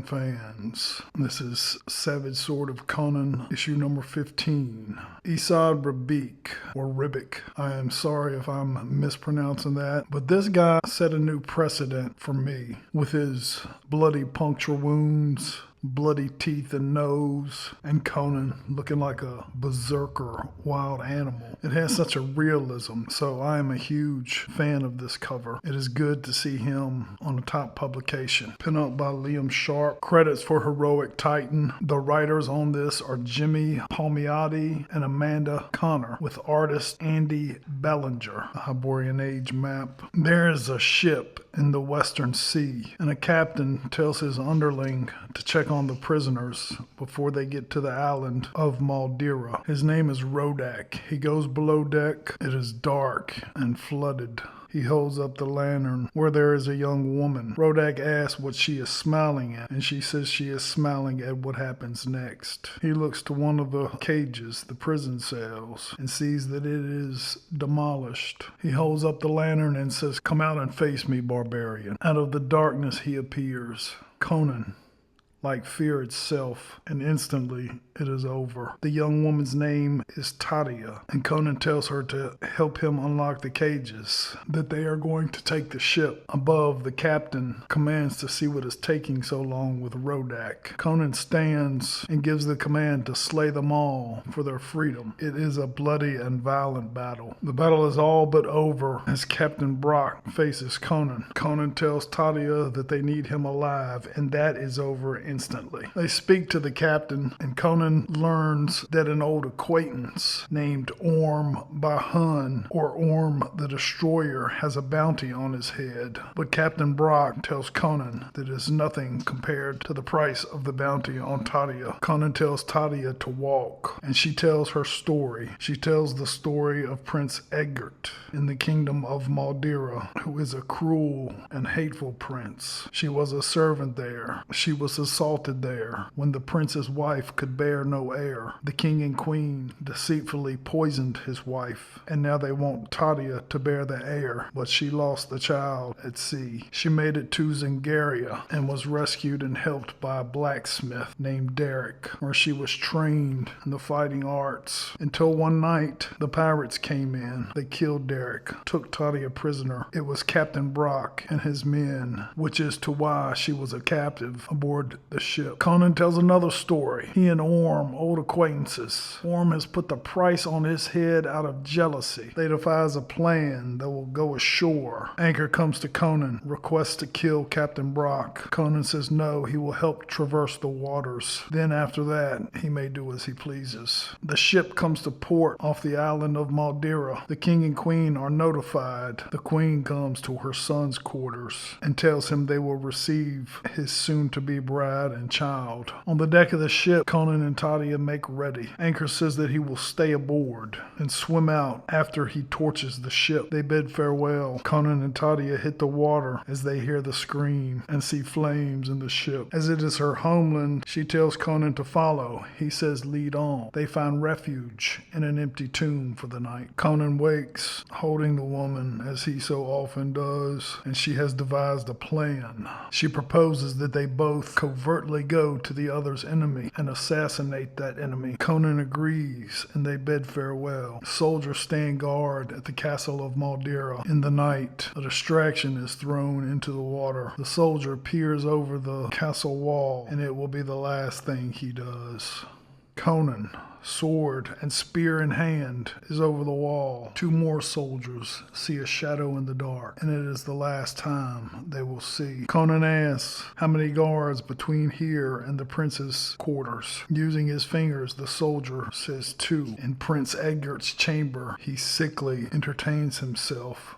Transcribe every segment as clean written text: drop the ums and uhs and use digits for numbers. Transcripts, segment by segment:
Conan fans. This is Savage Sword of Conan, issue number 15. Esad Rabik, or Ribic. I am sorry if I'm mispronouncing that, but this guy set a new precedent for me with his bloody puncture wounds, bloody teeth and nose, and Conan looking like a berserker wild animal. It has such a realism, so I am a huge fan of this cover. It is good to see him on a top publication. Pin up by Liam Sharp. Credits for Heroic Titan. The writers on this are Jimmy Palmiotti and Amanda Connor, with artist Andy Bellinger. A Hyborian Age map. There is a ship in the Western Sea, and a captain tells his underling to check on the prisoners before they get to the island of Madeira. His name is Rodak. He goes below deck. It is dark and flooded. He holds up the lantern where there is a young woman. Rodak asks what she is smiling at, and she says she is smiling at what happens next. He looks to one of the cages, the prison cells, and sees that it is demolished. He holds up the lantern and says, "Come out and face me, barbarian." Out of the darkness he appears. Conan, like fear itself, and instantly it is over. The young woman's name is Tadia, and Conan tells her to help him unlock the cages, that they are going to take the ship. Above, the captain commands to see what is taking so long with Rodak. Conan stands and gives the command to slay them all for their freedom. It is a bloody and violent battle. The battle is all but over as Captain Brock faces Conan. Conan tells Tadia that they need him alive, and that is over instantly. They speak to the captain, and Conan learns that an old acquaintance named Orm Bahun, or Orm the Destroyer, has a bounty on his head. But Captain Brock tells Conan that it is nothing compared to the price of the bounty on Tadia. Conan tells Tadia to walk, and she tells her story. She tells the story of Prince Egbert in the kingdom of Madeira, who is a cruel and hateful prince. She was a servant there. She was assaulted there when the prince's wife could bear no heir. The king and queen deceitfully poisoned his wife, and now they want Tadia to bear the heir, but she lost the child at sea. She made it to Zingaria and was rescued and helped by a blacksmith named Derek, where she was trained in the fighting arts, until one night the pirates came in. They killed Derek, took Tadia prisoner. It was Captain Brock and his men, which is to why she was a captive aboard the ship. Conan tells another story. He and Orm, old acquaintances. Orm has put the price on his head out of jealousy. They devise a plan that will go ashore. Anchor comes to Conan, requests to kill Captain Brock. Conan says no, he will help traverse the waters. Then after that, he may do as he pleases. The ship comes to port off the island of Madeira. The king and queen are notified. The queen comes to her son's quarters and tells him they will receive his soon-to-be bride and child. On the deck of the ship, Conan and Tadia make ready. Anchor says that he will stay aboard and swim out after he torches the ship. They bid farewell. Conan and Tadia hit the water as they hear the scream and see flames in the ship. As it is her homeland, she tells Conan to follow. He says lead on. They find refuge in an empty tomb for the night. Conan wakes, holding the woman as he so often does, and she has devised a plan. She proposes that they both covertly go to the other's enemy and assassinate that enemy. Conan agrees, and they bid farewell. Soldiers stand guard at the castle of Madeira. In the night, a distraction is thrown into the water. The soldier peers over the castle wall, and it will be the last thing he does. Conan, sword and spear in hand, is over the wall. Two more soldiers see a shadow in the dark, and it is the last time they will see. Conan asks how many guards between here and the prince's quarters. Using his fingers, the soldier says 2. In Prince Egbert's chamber, he sickly entertains himself.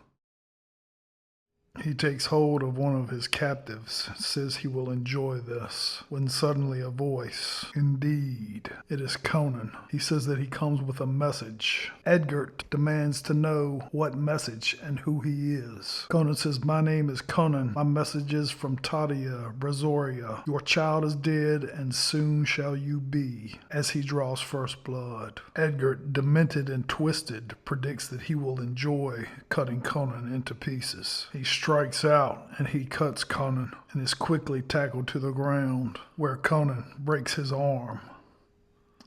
He takes hold of one of his captives, says he will enjoy this, when suddenly a voice. Indeed, it is Conan. He says that he comes with a message. Egbert demands to know what message and who he is. Conan says, my name is Conan. My message is from Tadia Brazoria. Your child is dead, and soon shall you be, as he draws first blood. Egbert, demented and twisted, predicts that he will enjoy cutting Conan into pieces. He strikes out and he cuts Conan and is quickly tackled to the ground, where Conan breaks his arm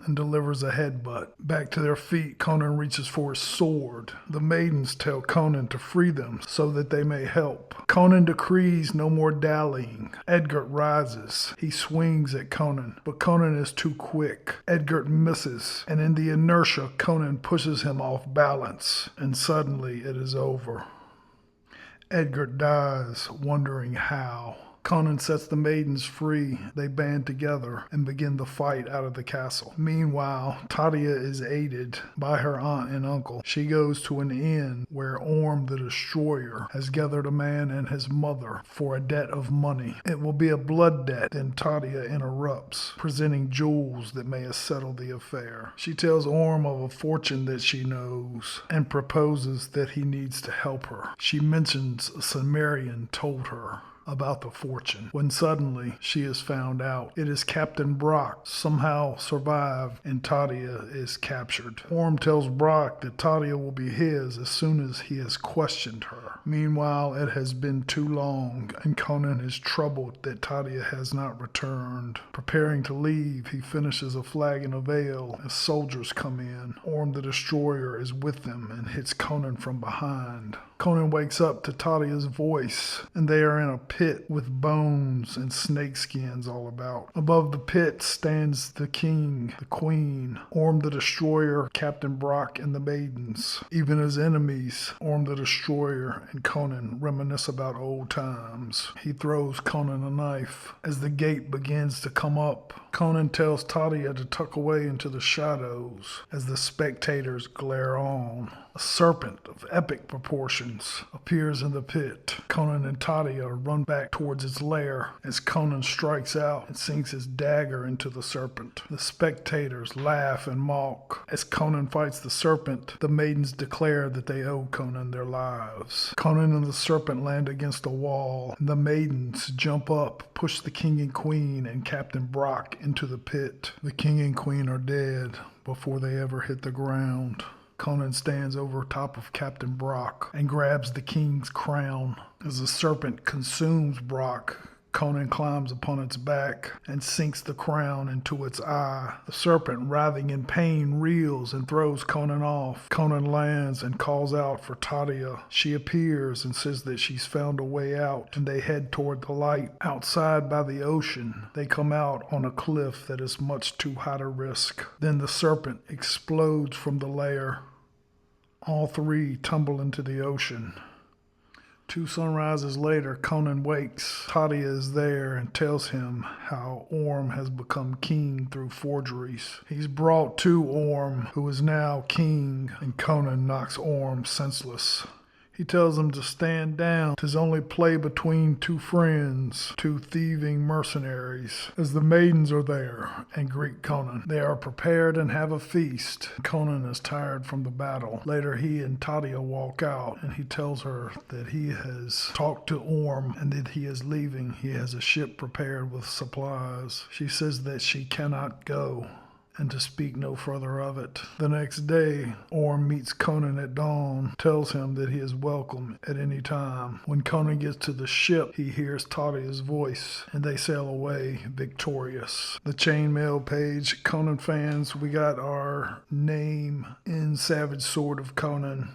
and delivers a headbutt. Back to their feet, Conan reaches for his sword. The maidens tell Conan to free them so that they may help. Conan decrees no more dallying. Edgard rises. He swings at Conan, but Conan is too quick. Edgard misses, and in the inertia, Conan pushes him off balance, and suddenly it is over. Edgard dies, wondering how. Conan sets the maidens free. They band together and begin the fight out of the castle. Meanwhile, Tadia is aided by her aunt and uncle. She goes to an inn where Orm the Destroyer has gathered a man and his mother for a debt of money. It will be a blood debt. Then Tadia interrupts, presenting jewels that may settle the affair. She tells Orm of a fortune that she knows and proposes that he needs to help her. She mentions a Cimmerian told her about the fortune, when suddenly she is found out. It is Captain Brock, somehow survived, and Tadia is captured. Orm tells Brock that Tadia will be his as soon as he has questioned her. Meanwhile, it has been too long, and Conan is troubled that Tadia has not returned. Preparing to leave, he finishes a flagon of ale as soldiers come in. Orm the Destroyer is with them and hits Conan from behind. Conan wakes up to Tadia's voice, and they are in a pit with bones and snake skins all about. Above the pit stands the king, the queen, Orm the Destroyer, Captain Brock, and the maidens. Even as enemies, Orm the Destroyer and Conan reminisce about old times. He throws Conan a knife. As the gate begins to come up, Conan tells Tadia to tuck away into the shadows as the spectators glare on. A serpent of epic proportions appears in the pit. Conan and Tadia run back towards its lair as Conan strikes out and sinks his dagger into the serpent. The spectators laugh and mock. As Conan fights the serpent, the maidens declare that they owe Conan their lives. Conan and the serpent land against a wall, and the maidens jump up, push the king and queen and Captain Brock into the pit. The king and queen are dead before they ever hit the ground. Conan stands over top of Captain Brock and grabs the king's crown. As the serpent consumes Brock, Conan climbs upon its back and sinks the crown into its eye. The serpent, writhing in pain, reels and throws Conan off. Conan lands and calls out for Tadia. She appears and says that she's found a way out, and they head toward the light. Outside by the ocean, they come out on a cliff that is much too high to risk. Then the serpent explodes from the lair. All three tumble into the ocean. 2 sunrises later, Conan wakes. Tadia is there and tells him how Orm has become king through forgeries. He's brought to Orm, who is now king, and Conan knocks Orm senseless. He tells him to stand down. 'Tis only play between 2 friends, 2 thieving mercenaries. As the maidens are there and greet Conan, they are prepared and have a feast. Conan is tired from the battle. Later, he and Tadia walk out, and he tells her that he has talked to Orm and that he is leaving. He has a ship prepared with supplies. She says that she cannot go, and to speak no further of it. The next day, Orm meets Conan at dawn, tells him that he is welcome at any time. When Conan gets to the ship, he hears Tadia's voice, and they sail away victorious. The chainmail page, Conan fans, we got our name in Savage Sword of Conan.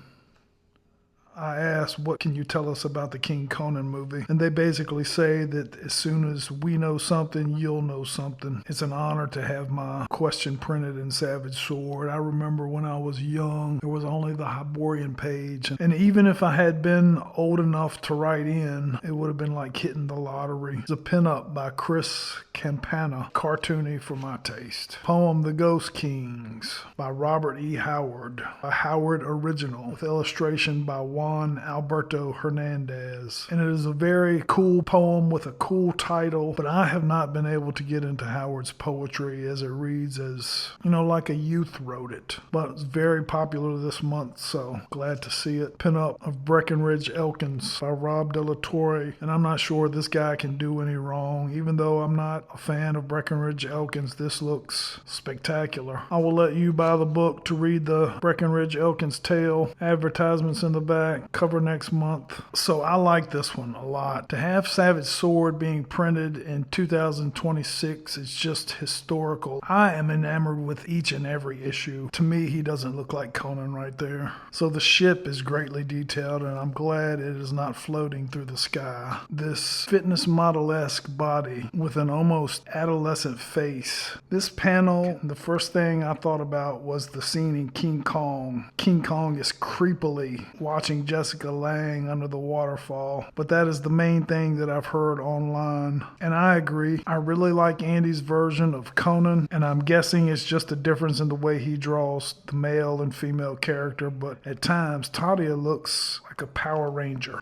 I asked, what can you tell us about the King Conan movie? And they basically say that as soon as we know something, you'll know something. It's an honor to have my question printed in Savage Sword. I remember when I was young, there was only the Hyborian page. And even if I had been old enough to write in, it would have been like hitting the lottery. It's a pinup by Chris Campana, cartoony for my taste. Poem The Ghost Kings by Robert E. Howard, a Howard original with illustration by Juan Alberto Hernandez. And it is a very cool poem with a cool title, but I have not been able to get into Howard's poetry as it reads as, like a youth wrote it. But it's very popular this month, so glad to see it. Pinup of Breckenridge Elkins by Rob De La Torre, and I'm not sure this guy can do any wrong. Even though I'm not a fan of Breckenridge Elkins, this looks spectacular. I will let you buy the book to read the Breckenridge Elkins tale. Advertisements in the back. Cover next month. So I like this one a lot. To have Savage Sword being printed in 2026 is just historical. I am enamored with each and every issue. To me, he doesn't look like Conan right there. So the ship is greatly detailed, and I'm glad it is not floating through the sky. This fitness model-esque body with an almost adolescent face. This panel, the first thing I thought about was the scene in King Kong. King Kong is creepily watching Jessica Lange under the waterfall, but that is the main thing that I've heard online. And I agree. I really like Andy's version of Conan, and I'm guessing it's just a difference in the way he draws the male and female character, but at times Tadia looks like a Power Ranger.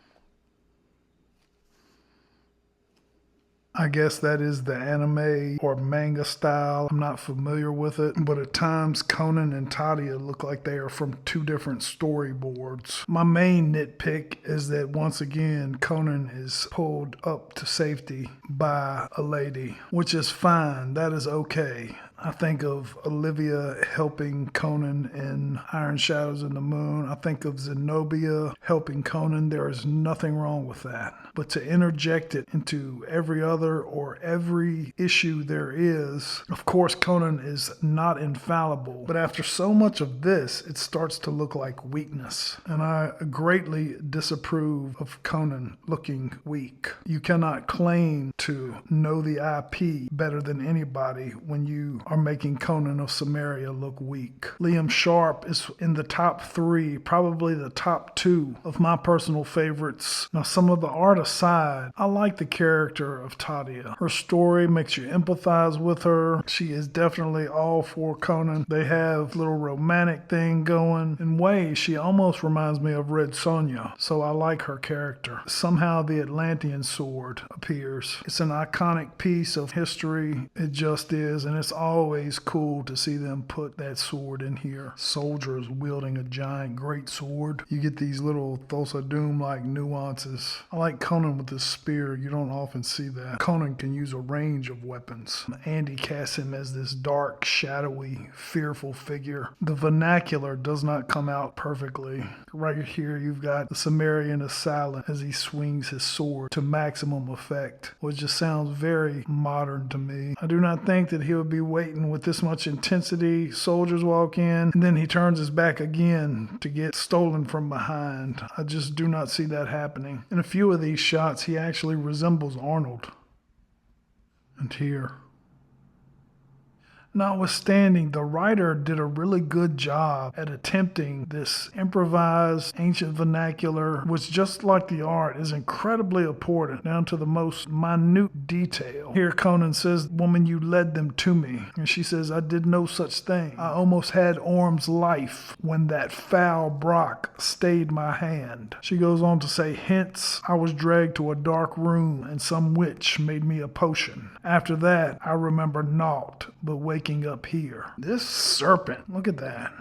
I guess that is the anime or manga style. I'm not familiar with it, but at times Conan and Tadia look like they are from two different storyboards. My main nitpick is that once again, Conan is pulled up to safety by a lady, which is fine. That is okay. I think of Olivia helping Conan in Iron Shadows in the Moon. I think of Zenobia helping Conan. There is nothing wrong with that. But to interject it into every other or every issue there is, of course, Conan is not infallible. But after so much of this, it starts to look like weakness. And I greatly disapprove of Conan looking weak. You cannot claim to know the IP better than anybody when you are making Conan of Samaria look weak. Liam Sharp is in the top 3, probably the top 2 of my personal favorites. Now, some of the art aside, I like the character of Tadia. Her story makes you empathize with her. She is definitely all for Conan. They have a little romantic thing going. In ways, she almost reminds me of Red Sonja, so I like her character. Somehow the Atlantean sword appears. It's an iconic piece of history. It just is, and it's always cool to see them put that sword in here. Soldiers wielding a giant great sword. You get these little Thulsa Doom-like nuances. I like Conan with his spear. You don't often see that. Conan can use a range of weapons. Andy casts him as this dark, shadowy, fearful figure. The vernacular does not come out perfectly. Right here you've got the Sumerian is silent as he swings his sword to maximum effect, which just sounds very modern to me. I do not think that he would be waiting with this much intensity. Soldiers walk in, and then he turns his back again to get stolen from behind. I just do not see that happening. In a few of these shots, he actually resembles Arnold. And here. Notwithstanding, the writer did a really good job at attempting this improvised ancient vernacular, which, just like the art, is incredibly important down to the most minute detail. Here Conan says, "Woman, you led them to me." And she says, "I did no such thing. I almost had Orm's life when that foul Brock stayed my hand." She goes on to say, "Hence I was dragged to a dark room and some witch made me a potion. After that I remember naught but waking up here." This serpent, look at that.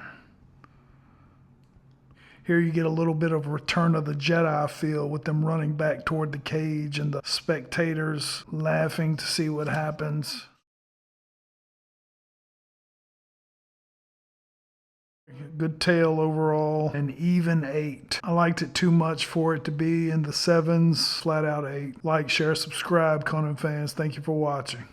Here you get a little bit of Return of the Jedi feel with them running back toward the cage and the spectators laughing to see what happens. Good tale overall, an even 8. I liked it too much for it to be in the 7s, flat out 8. Like, share, subscribe, Conan fans. Thank you for watching.